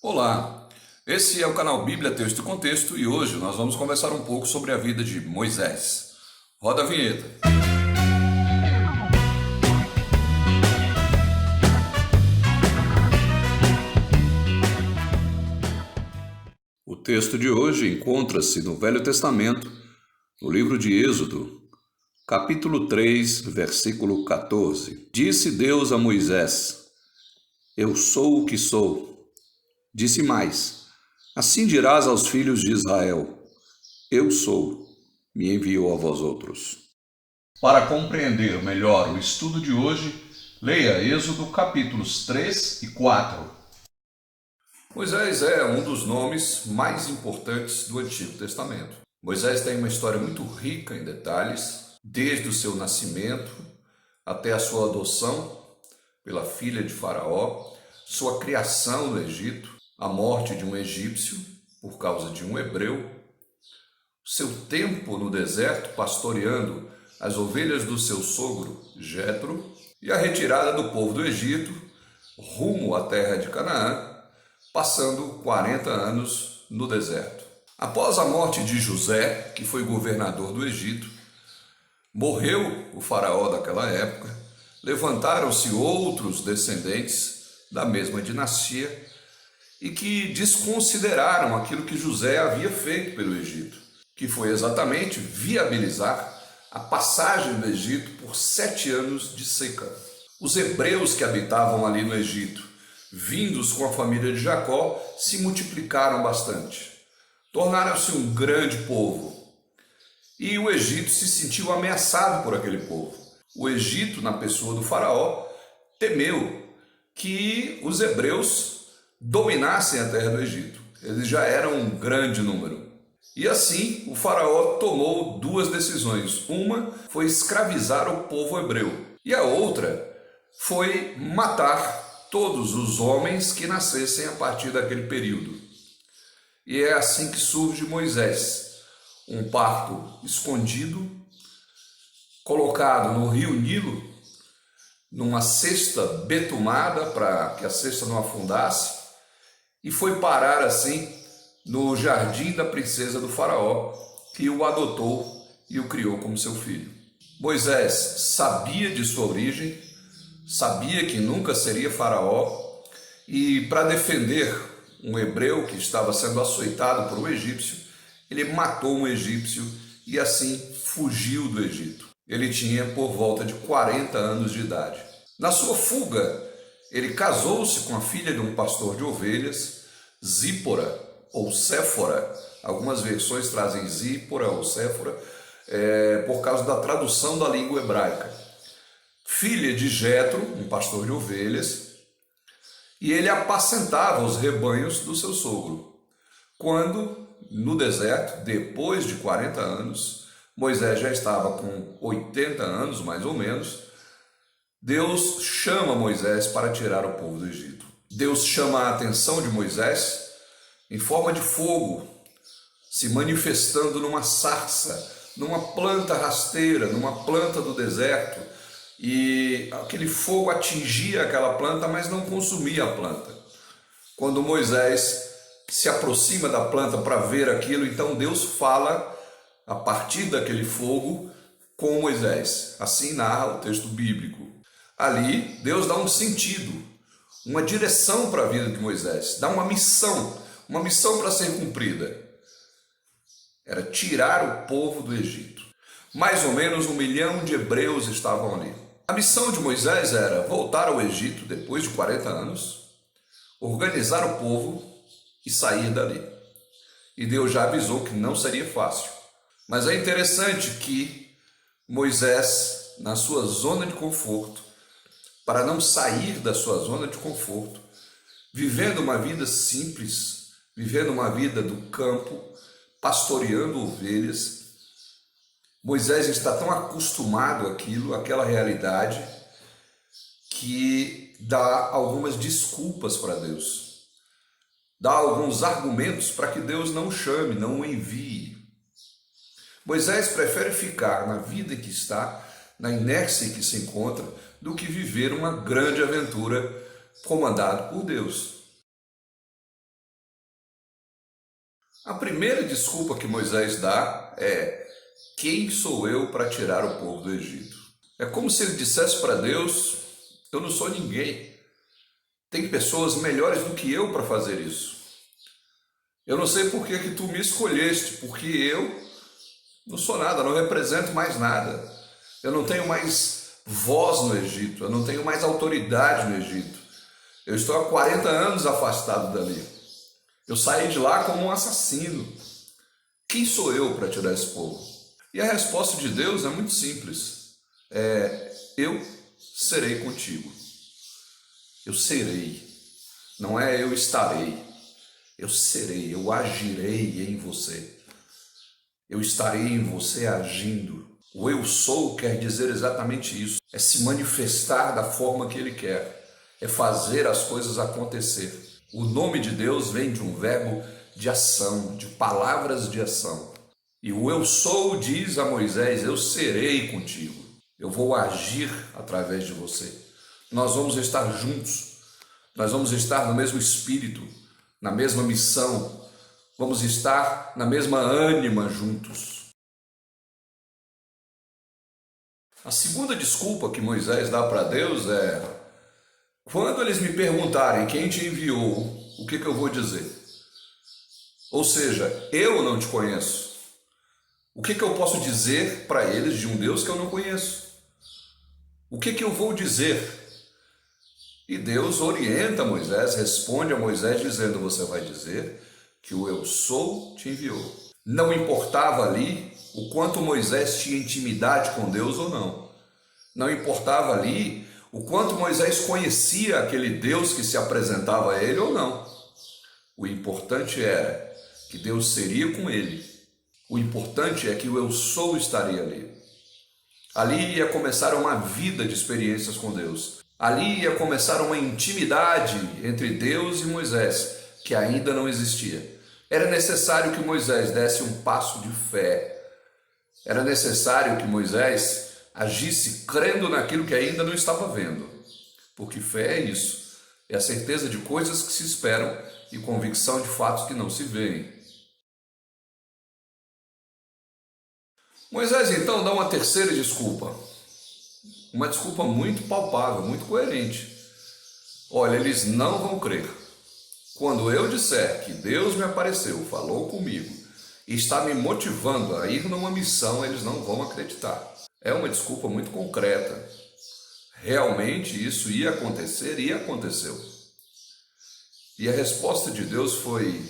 Olá, esse é o canal Bíblia, Texto e Contexto e hoje nós vamos conversar um pouco sobre a vida de Moisés. Roda a vinheta. O texto de hoje encontra-se no Velho Testamento, no livro de Êxodo, capítulo 3, versículo 14. Disse Deus a Moisés: Eu sou o que sou. Disse mais: Assim dirás aos filhos de Israel: Eu sou, me enviou a vós outros. Para compreender melhor o estudo de hoje, leia Êxodo capítulos 3 e 4. Moisés é um dos nomes mais importantes do Antigo Testamento. Moisés tem uma história muito rica em detalhes, desde o seu nascimento até a sua adoção pela filha de Faraó, sua criação no Egito, a morte de um egípcio por causa de um hebreu, seu tempo no deserto pastoreando as ovelhas do seu sogro Jetro e a retirada do povo do Egito rumo à terra de Canaã, passando 40 anos no deserto. Após a morte de José, que foi governador do Egito, morreu o faraó daquela época, levantaram-se outros descendentes da mesma dinastia e que desconsideraram aquilo que José havia feito pelo Egito, que foi exatamente viabilizar a passagem do Egito por 7 anos de seca. Os hebreus que habitavam ali no Egito, vindos com a família de Jacó, se multiplicaram bastante. Tornaram-se um grande povo. E o Egito se sentiu ameaçado por aquele povo. O Egito, na pessoa do faraó, temeu que os hebreus dominassem a terra do Egito. Eles já eram um grande número. E assim, o faraó tomou duas decisões. Uma foi escravizar o povo hebreu e a outra foi matar todos os homens que nascessem a partir daquele período. E é assim que surge Moisés, um parto escondido, colocado no rio Nilo, numa cesta betumada para que a cesta não afundasse, e foi parar assim no jardim da princesa do faraó, que o adotou e o criou como seu filho. Moisés sabia de sua origem, sabia que nunca seria faraó, e para defender um hebreu que estava sendo açoitado por um egípcio, ele matou um egípcio e assim fugiu do Egito. Ele tinha por volta de 40 anos de idade. Na sua fuga, ele casou-se com a filha de um pastor de ovelhas, Zípora ou Séfora. Algumas versões trazem Zípora ou Séfora, por causa da tradução da língua hebraica. Filha de Jetro, um pastor de ovelhas, e ele apacentava os rebanhos do seu sogro. Quando, no deserto, depois de 40 anos, Moisés já estava com 80 anos, mais ou menos, Deus chama Moisés para tirar o povo do Egito. Deus chama a atenção de Moisés em forma de fogo, se manifestando numa sarça, numa planta rasteira, numa planta do deserto, e aquele fogo atingia aquela planta, mas não consumia a planta. Quando Moisés se aproxima da planta para ver aquilo, então Deus fala a partir daquele fogo com Moisés. Assim narra o texto bíblico. Ali, Deus dá um sentido, uma direção para a vida de Moisés, dá uma missão para ser cumprida. Era tirar o povo do Egito. Mais ou menos 1 milhão de hebreus estavam ali. A missão de Moisés era voltar ao Egito depois de 40 anos, organizar o povo e sair dali. E Deus já avisou que não seria fácil. Mas é interessante que Moisés, na sua zona de conforto, para não sair da sua zona de conforto, vivendo uma vida simples, vivendo uma vida do campo, pastoreando ovelhas, Moisés está tão acostumado àquela realidade, que dá algumas desculpas para Deus, dá alguns argumentos para que Deus não o chame, não o envie. Moisés prefere ficar na vida que está, na inércia que se encontra, do que viver uma grande aventura comandado por Deus. A primeira desculpa que Moisés dá é: quem sou eu para tirar o povo do Egito? É como se ele dissesse para Deus: eu não sou ninguém. Tem pessoas melhores do que eu para fazer isso. Eu não sei por que tu me escolheste, porque eu não sou nada, não represento mais nada. Eu não tenho mais voz no Egito, eu não tenho mais autoridade no Egito. Eu estou há 40 anos afastado dali. Eu saí de lá como um assassino. Quem sou eu para tirar esse povo? E a resposta de Deus é muito simples. Eu serei contigo. Eu serei. Não é eu estarei. Eu serei, eu agirei em você. Eu estarei em você agindo. O eu sou quer dizer exatamente isso. É se manifestar da forma que Ele quer. É fazer as coisas acontecer. O nome de Deus vem de um verbo de ação, de palavras de ação. E o eu sou diz a Moisés: eu serei contigo. Eu vou agir através de você. Nós vamos estar juntos. Nós vamos estar no mesmo espírito, na mesma missão. Vamos estar na mesma ânima juntos. A segunda desculpa que Moisés dá para Deus é: quando eles me perguntarem quem te enviou, o que eu vou dizer? Ou seja, eu não te conheço. O que eu posso dizer para eles de um Deus que eu não conheço? O que eu vou dizer? E Deus orienta Moisés, responde a Moisés dizendo: você vai dizer que o eu sou te enviou. Não importava ali o quanto Moisés tinha intimidade com Deus ou não. Não importava ali o quanto Moisés conhecia aquele Deus que se apresentava a ele ou não. O importante era que Deus seria com ele. O importante é que o eu sou estaria ali. Ali ia começar uma vida de experiências com Deus. Ali ia começar uma intimidade entre Deus e Moisés, que ainda não existia. Era necessário que Moisés desse um passo de fé. Era necessário que Moisés agisse crendo naquilo que ainda não estava vendo. Porque fé é isso. É a certeza de coisas que se esperam e convicção de fatos que não se veem. Moisés então dá uma terceira desculpa. Uma desculpa muito palpável, muito coerente. Olha, eles não vão crer. Quando eu disser que Deus me apareceu, falou comigo e está me motivando a ir numa missão, eles não vão acreditar. É uma desculpa muito concreta. Realmente isso ia acontecer e aconteceu. E a resposta de Deus foi: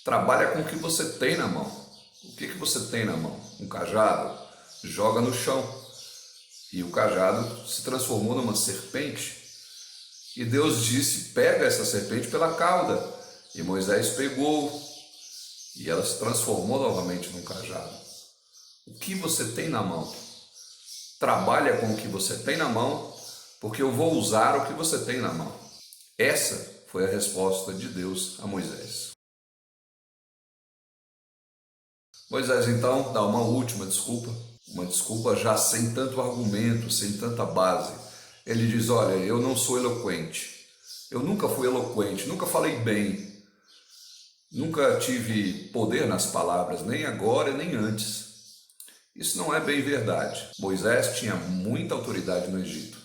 trabalha com o que você tem na mão. O que você tem na mão? Um cajado? Joga no chão. E o cajado se transformou numa serpente. E Deus disse: pega essa serpente pela cauda. E Moisés pegou. E ela se transformou novamente num cajado. O que você tem na mão? Trabalha com o que você tem na mão, porque eu vou usar o que você tem na mão. Essa foi a resposta de Deus a Moisés. Moisés então dá uma última desculpa. Uma desculpa já sem tanto argumento, sem tanta base. Ele diz: olha, eu não sou eloquente. Eu nunca fui eloquente, nunca falei bem. Nunca tive poder nas palavras, nem agora nem antes. Isso não é bem verdade. Moisés tinha muita autoridade no Egito.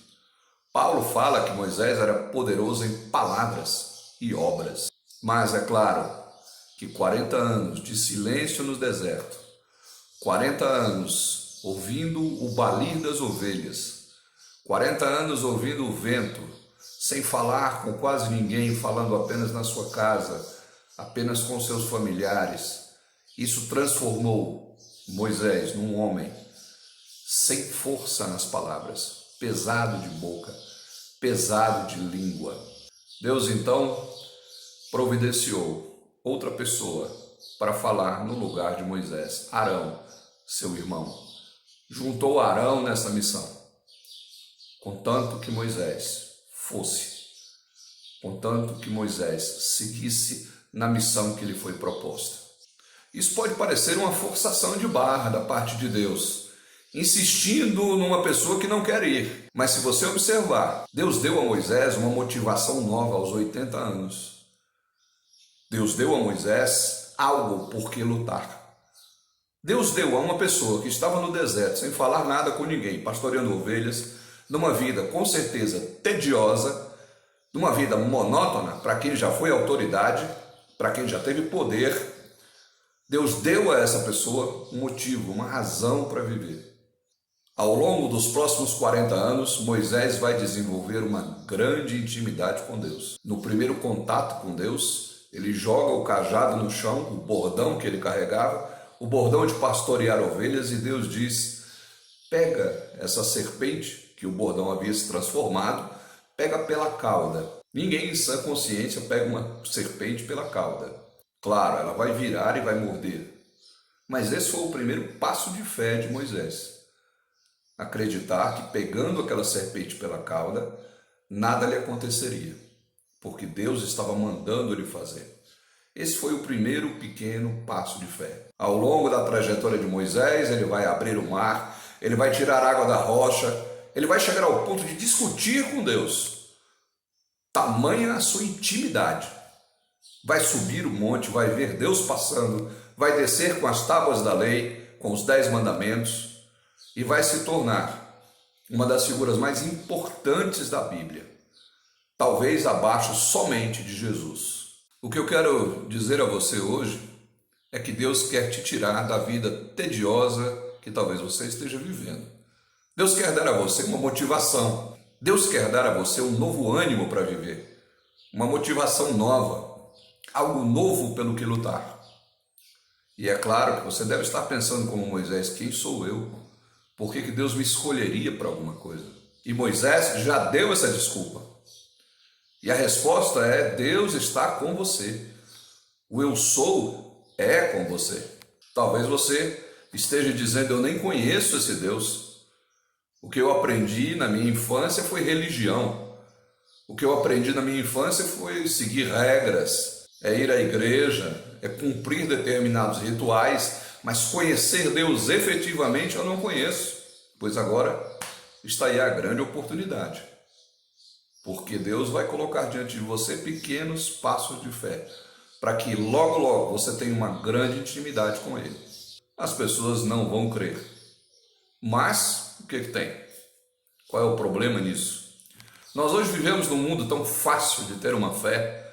Paulo fala que Moisés era poderoso em palavras e obras. Mas é claro que 40 anos de silêncio no deserto, 40 anos ouvindo o balir das ovelhas, 40 anos ouvindo o vento, sem falar com quase ninguém, falando apenas na sua casa, apenas com seus familiares. Isso transformou Moisés num homem sem força nas palavras, pesado de boca, pesado de língua. Deus então providenciou outra pessoa para falar no lugar de Moisés, Arão, seu irmão. Juntou Arão nessa missão, contanto que Moisés fosse, contanto que Moisés seguisse na missão que lhe foi proposta. Isso pode parecer uma forçação de barra da parte de Deus, insistindo numa pessoa que não quer ir. Mas se você observar, Deus deu a Moisés uma motivação nova aos 80 anos. Deus deu a Moisés algo por que lutar. Deus deu a uma pessoa que estava no deserto, sem falar nada com ninguém, pastoreando ovelhas, numa vida com certeza tediosa, numa vida monótona, para quem já foi autoridade, para quem já teve poder. Deus deu a essa pessoa um motivo, uma razão para viver. Ao longo dos próximos 40 anos, Moisés vai desenvolver uma grande intimidade com Deus. No primeiro contato com Deus, ele joga o cajado no chão, o bordão que ele carregava, o bordão de pastorear ovelhas, e Deus diz: pega essa serpente, que o bordão havia se transformado, pega pela cauda. Ninguém em sã consciência pega uma serpente pela cauda. Claro, ela vai virar e vai morder. Mas esse foi o primeiro passo de fé de Moisés. Acreditar que pegando aquela serpente pela cauda, nada lhe aconteceria, porque Deus estava mandando ele fazer. Esse foi o primeiro pequeno passo de fé. Ao longo da trajetória de Moisés, ele vai abrir o mar, ele vai tirar água da rocha, ele vai chegar ao ponto de discutir com Deus. Tamanha a sua intimidade. Vai subir o monte, vai ver Deus passando, vai descer com as tábuas da lei, com os 10 mandamentos, e vai se tornar uma das figuras mais importantes da Bíblia, talvez abaixo somente de Jesus. O que eu quero dizer a você hoje é que Deus quer te tirar da vida tediosa que talvez você esteja vivendo. Deus quer dar a você uma motivação. Deus quer dar a você um novo ânimo para viver, uma motivação nova, algo novo pelo que lutar. E é claro que você deve estar pensando como Moisés: quem sou eu? Por que Deus me escolheria para alguma coisa? E Moisés já deu essa desculpa. E a resposta é: Deus está com você. O eu sou é com você. Talvez você esteja dizendo: eu nem conheço esse Deus. O que eu aprendi na minha infância foi religião. O que eu aprendi na minha infância foi seguir regras, é ir à igreja, é cumprir determinados rituais, mas conhecer Deus efetivamente eu não conheço. Pois agora está aí a grande oportunidade. Porque Deus vai colocar diante de você pequenos passos de fé, para que logo, logo você tenha uma grande intimidade com Ele. As pessoas não vão crer. Mas o que tem? Qual é o problema nisso? Nós hoje vivemos num mundo tão fácil de ter uma fé,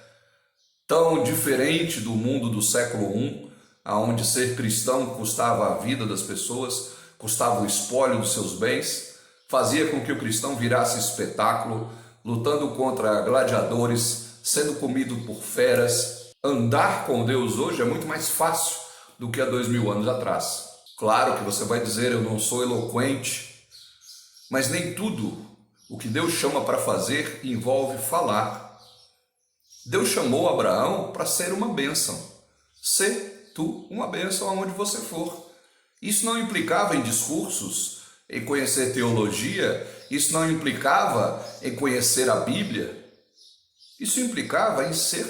tão diferente do mundo do século I, onde ser cristão custava a vida das pessoas, custava o espólio dos seus bens, fazia com que o cristão virasse espetáculo, lutando contra gladiadores, sendo comido por feras. Andar com Deus hoje é muito mais fácil do que há 2000 anos atrás. Claro que você vai dizer: eu não sou eloquente, mas nem tudo o que Deus chama para fazer envolve falar. Deus chamou Abraão para ser uma bênção. Ser tu uma bênção aonde você for. Isso não implicava em discursos, em conhecer teologia, isso não implicava em conhecer a Bíblia, isso implicava em ser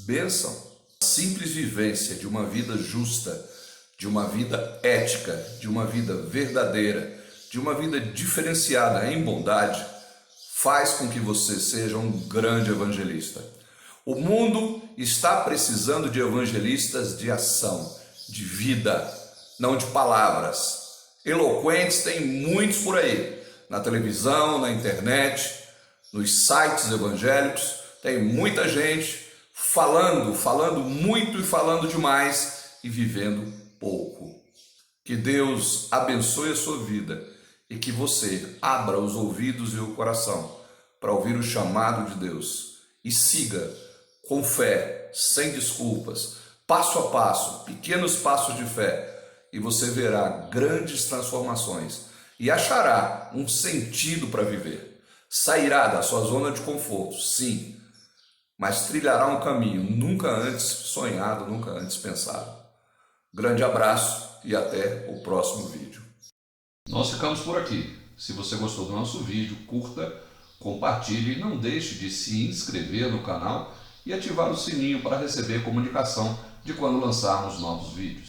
bênção. A simples vivência de uma vida justa, de uma vida ética, de uma vida verdadeira, de uma vida diferenciada em bondade, faz com que você seja um grande evangelista. O mundo está precisando de evangelistas de ação, de vida, não de palavras. Eloquentes tem muitos por aí, na televisão, na internet, nos sites evangélicos, tem muita gente falando muito e falando demais e vivendo pouco. Que Deus abençoe a sua vida e que você abra os ouvidos e o coração para ouvir o chamado de Deus e siga com fé, sem desculpas, passo a passo, pequenos passos de fé, e você verá grandes transformações e achará um sentido para viver. Sairá da sua zona de conforto, sim, mas trilhará um caminho nunca antes sonhado, nunca antes pensado. Grande abraço e até o próximo vídeo. Nós ficamos por aqui. Se você gostou do nosso vídeo, curta, compartilhe e não deixe de se inscrever no canal e ativar o sininho para receber comunicação de quando lançarmos novos vídeos.